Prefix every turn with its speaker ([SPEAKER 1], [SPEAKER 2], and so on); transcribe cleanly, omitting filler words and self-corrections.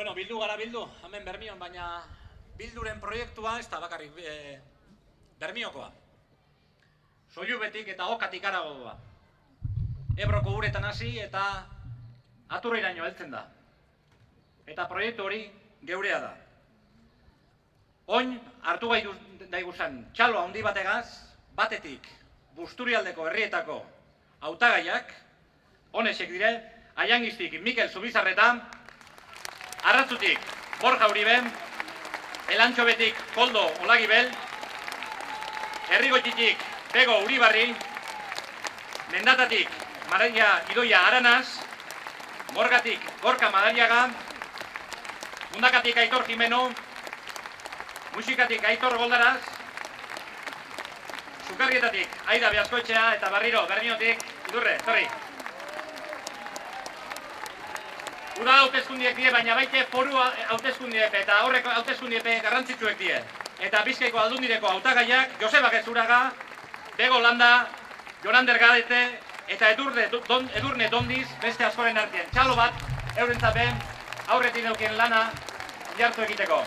[SPEAKER 1] Bueno, bildu gara bildu, hemen Bermion, baina bilduren proiektua ez da bakarrik Bermiokoa. Soilubetik eta Okatik harago doa. Ebroko uretan hasi eta Aturreiraino heltzen da. Eta proiektu hori geurea da. Oin hartu gai daiguzan txalo handi bategaz, batetik Busturialdeko herrietako hautagaiak, honesek dire, Aiangiztik Mikel Zubizarreta, Arratzutik Borja Uribe, Elantxobetik Koldo Olagibel, Herrigoititik Bego Uribarri, Mendatatik Maria Idoia Aranaz, Morgatik Gorka Madariaga, Mundakatik Aitor Jimeno, Musikatik Aitor Goldaraz, Sukarrietatik Aida Beazkoetxea eta Barriro Bermiotik Idurre, torri. Uda hauteskundiek die, baina baite foru hauteskundiek eta horreko hauteskundiek garrantzitsuek die. Eta Bizkaiko Aldundireko hautagaiak Joseba Gezuraga, Bego Landa, Jonander Gadete eta Edurne Dondiz beste askoren artean. Txalo bat, eurentzat ben, aurretik neukien lana jartu egiteko.